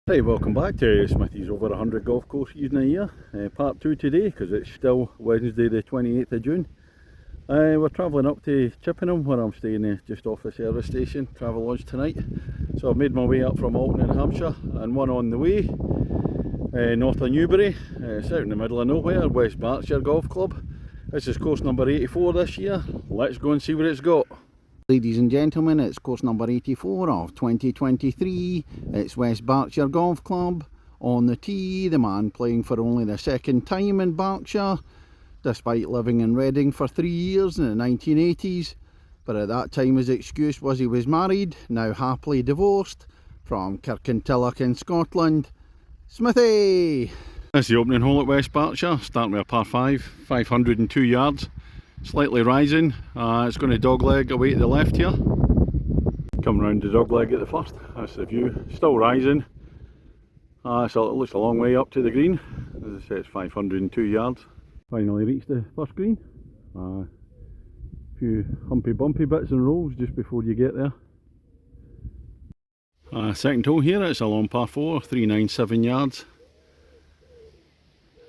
Hey, welcome back to Smithy's Over 100 Golf Course using a year. Part 2 today because it's still Wednesday the 28th of June. We're travelling up to Chippenham where I'm staying just off the service station, travel lodge tonight. So I've made my way up from Alton in Hampshire and one on the way, north of Newbury. It's out in the middle of nowhere, West Berkshire Golf Club. This is course number 84 this year. Let's go and see what it's got. Ladies and gentlemen, it's course number 84 of 2023. It's West Berkshire Golf Club. On the tee, the man playing for only the second time in Berkshire, despite living in Reading for 3 years in the 1980s. But at that time his excuse was he was married, now happily divorced, from Kirkintilloch in Scotland. Smithy! That's the opening hole at West Berkshire, starting with a par 5, 502 yards. Slightly rising, it's going to dogleg away to the left here. Come round the dogleg at the first, that's the view, still rising. So it looks a long way up to the green. As I say, it's 502 yards. Finally reached the first green. A few humpy bumpy bits and rolls just before you get there. Second hole here, it's a long par 4, 397 yards.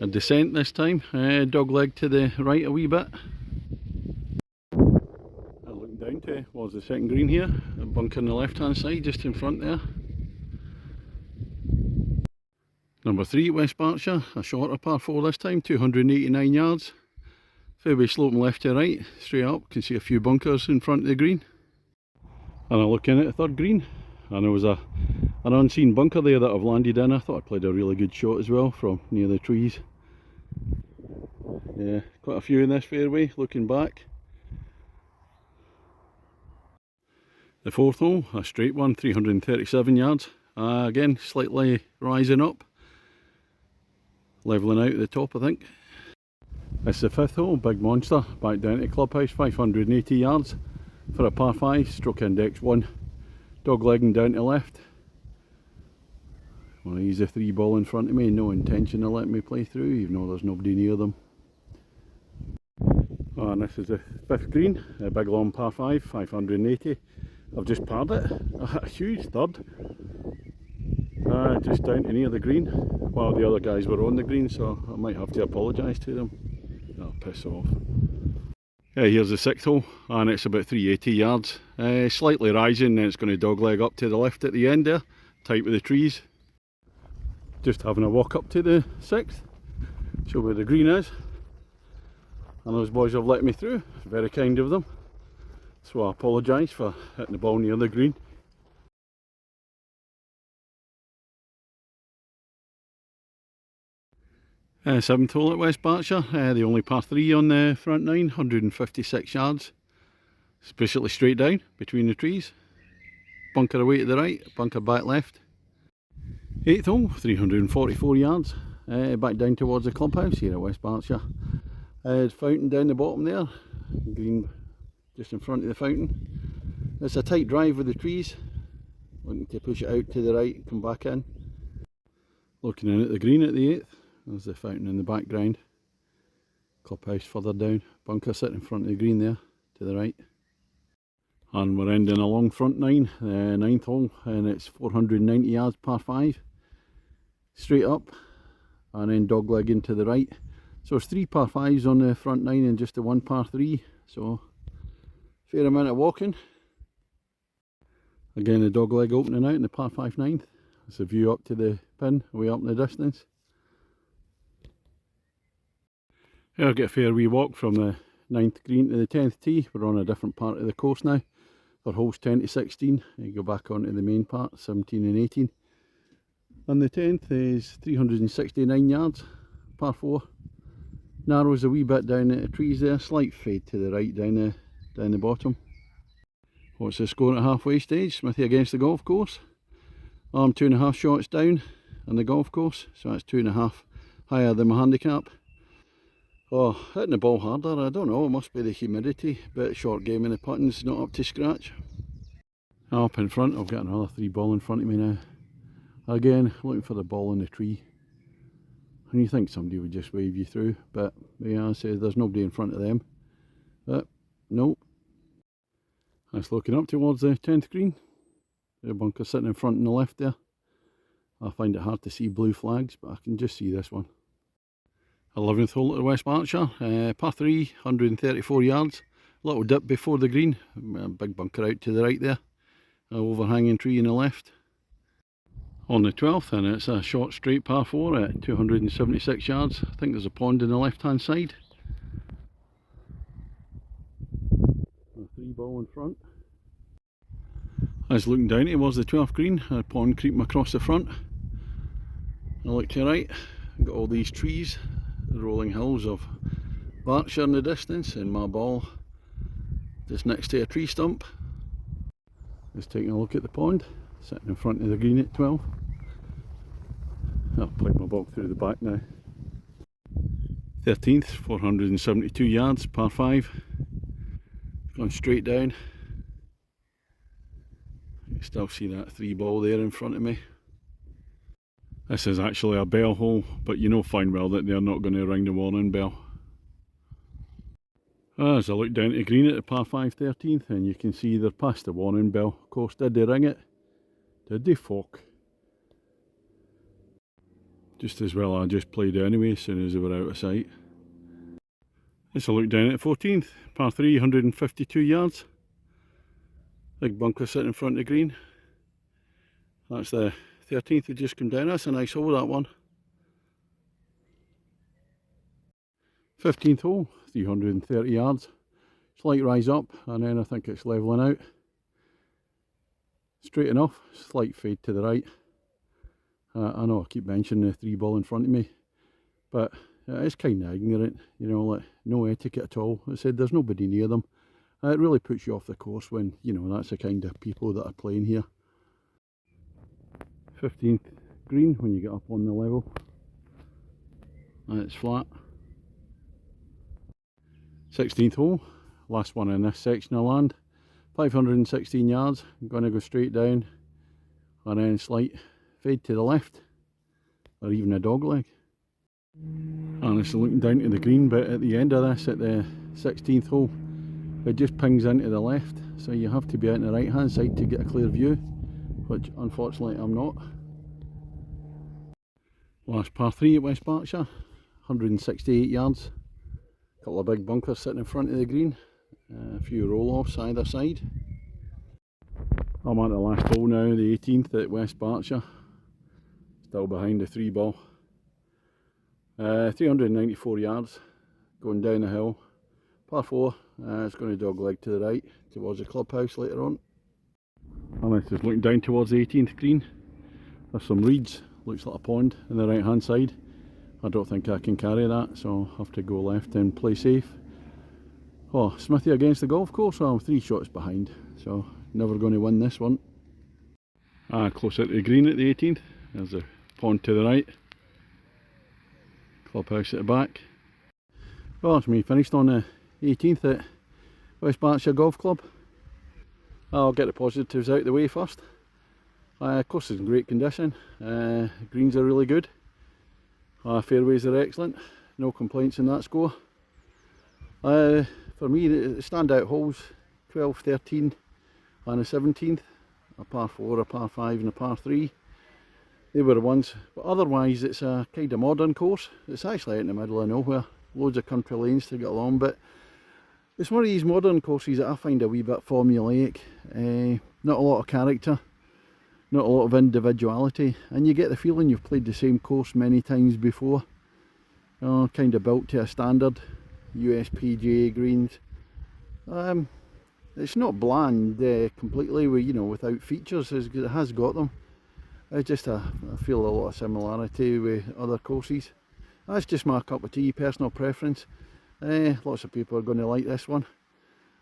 A descent this time, dogleg to the right a wee bit. Down towards the second green here, a bunker on the left hand side just in front there. Number 3 West Berkshire, a shorter par 4 this time, 289 yards. Fairway sloping left to right, straight up, can see a few bunkers in front of the green. And I look in at the third green and there was an unseen bunker there that I've landed in. I thought I played a really good shot as well from near the trees. Yeah, quite a few in this fairway looking back. The fourth hole, a straight one, 337 yards. Again, slightly rising up, levelling out at the top I think. It's the fifth hole, big monster, back down to the clubhouse, 580 yards for a par 5, stroke index 1, doglegging down to the left. Well, he's a 3 ball in front of me, no intention of letting me play through, even though there's nobody near them. And this is the fifth green, a big long par 5, 580. I've just parred it, a huge third, just down to near the green, while the other guys were on the green, so I might have to apologise to them. Oh, piss off. Yeah, here's the sixth hole, and it's about 380 yards, slightly rising, then it's going to dogleg up to the left at the end there, tight with the trees. Just having a walk up to the sixth, show where the green is, and those boys have let me through, very kind of them. So I apologise for hitting the ball near the green. Seventh hole at West Berkshire, the only par 3 on the front 9, 156 yards. It's basically straight down between the trees. Bunker away to the right, bunker back left. Eighth hole, 344 yards, back down towards the clubhouse here at West Berkshire. Fountain down the bottom there, green just in front of the fountain. It's a tight drive with the trees, looking to push it out to the right and come back in. Looking in at the green at the 8th, there's the fountain in the background. Clubhouse further down, bunker sitting in front of the green there, to the right. And we're ending along front 9, the 9th hole, and it's 490 yards par 5. Straight up, and then doglegging to the right. So it's 3 par 5s on the front 9 and just the 1 par 3, so fair amount of walking. Again, the dogleg opening out in the par 5 9th. It's a view up to the pin, way up in the distance. Here I get a fair wee walk from the 9th green to the 10th tee. We're on a different part of the course now for holes 10 to 16. You go back onto the main part, 17 and 18. And the 10th is 369 yards, par 4. Narrows a wee bit down at the trees there, slight fade to the right down the bottom. What's the score at halfway stage? Smithy against the golf course. I'm 2.5 shots down on the golf course, so that's 2.5 higher than my handicap. Oh, hitting the ball harder, I don't know, it must be the humidity. Bit short game in the putting's not up to scratch. Up in front, I've got another 3 ball in front of me now. Again, looking for the ball in the tree. And you think somebody would just wave you through, but yeah, I say there's nobody in front of them. But nope. That's looking up towards the 10th green. The bunker sitting in front on the left there. I find it hard to see blue flags, but I can just see this one. 11th hole at West Berkshire, par 3, 134 yards. Little dip before the green, a big bunker out to the right there, an overhanging tree on the left. On the 12th, and it's a short straight par 4 at 276 yards. I think there's a pond on the left hand side. A 3-ball in front. I was looking down towards the 12th green, a pond creeping across the front. I look to the right, I've got all these trees, the rolling hills of Berkshire in the distance, and my ball just next to a tree stump. Just taking a look at the pond, sitting in front of the green at 12. I'll plug my ball through the back now. 13th, 472 yards, par 5. Going straight down. You can still see that 3-ball there in front of me. This is actually a bell hole, but you know fine well that they're not going to ring the warning bell. As I look down to the green at the par 5 13th, and you can see they're past the warning bell. Of course, did they ring it? Did they, folk? Just as well I just played anyway as soon as they were out of sight. As I look down at the 14th, par 3, 152 yards. Big bunker sitting in front of the green. That's the 13th that just come down. That's a nice hole, that one. 15th hole, 330 yards. Slight rise up, and then I think it's levelling out. Straight enough, slight fade to the right. I know I keep mentioning the 3-ball in front of me, but it's kind of ignorant, you know, like no etiquette at all. I said there's nobody near them. It really puts you off the course when, you know, that's the kind of people that are playing here. 15th green when you get up on the level, and it's flat. 16th hole, last one in this section of land, 516 yards. I'm going to go straight down and then slight fade to the left, or even a dog leg. And it's looking down to the green bit at the end of this at the 16th hole. It just pings into the left, so you have to be out on the right hand side to get a clear view, which unfortunately I'm not. Last par 3 at West Berkshire, 168 yards. A couple of big bunkers sitting in front of the green, a few roll-offs either side. I'm on the last hole now, the 18th at West Berkshire. Still behind the 3-ball. 394 yards, going down the hill. Par 4, it's going to dog leg to the right, towards the clubhouse later on. And this is looking down towards the 18th green. There's some reeds, looks like a pond on the right hand side. I don't think I can carry that, so I'll have to go left and play safe. Oh, Smithy against the golf course, well, I'm 3 shots behind, so never going to win this one. Close at the green at the 18th, there's the pond to the right. Clubhouse at the back. Well, that's me finished on the 18th at West Berkshire Golf Club. I'll get the positives out of the way first. Course is in great condition, greens are really good, fairways are excellent, no complaints in that score. For me, the standout holes, 12, 13 and the 17th, a par 4, a par 5 and a par 3. They were the ones, but otherwise it's a kind of modern course. It's actually out in the middle of nowhere, loads of country lanes to get along, but it's one of these modern courses that I find a wee bit formulaic, not a lot of character, not a lot of individuality, and you get the feeling you've played the same course many times before. Kind of built to a standard, USPGA greens. It's not bland completely, without features, it has got them. I feel a lot of similarity with other courses. That's just my cup of tea, personal preference. Lots of people are going to like this one.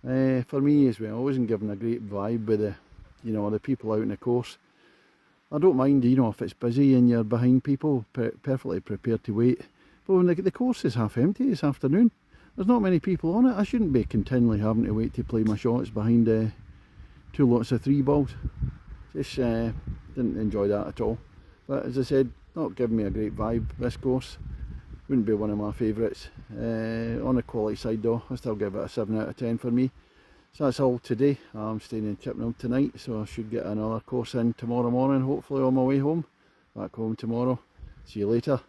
For me as well, I wasn't given a great vibe with the people out in the course. I don't mind, if it's busy and you're behind people, perfectly prepared to wait. But when the course is half empty this afternoon, there's not many people on it. I shouldn't be continually having to wait to play my shots behind 2 lots of 3-balls. Just didn't enjoy that at all. But as I said, not giving me a great vibe, this course. Wouldn't be one of my favourites. On the quality side though, I still give it a 7 out of 10 for me. So that's all today. I'm staying in Chippenham tonight, so I should get another course in tomorrow morning, hopefully on my way home. back home tomorrow. See you later.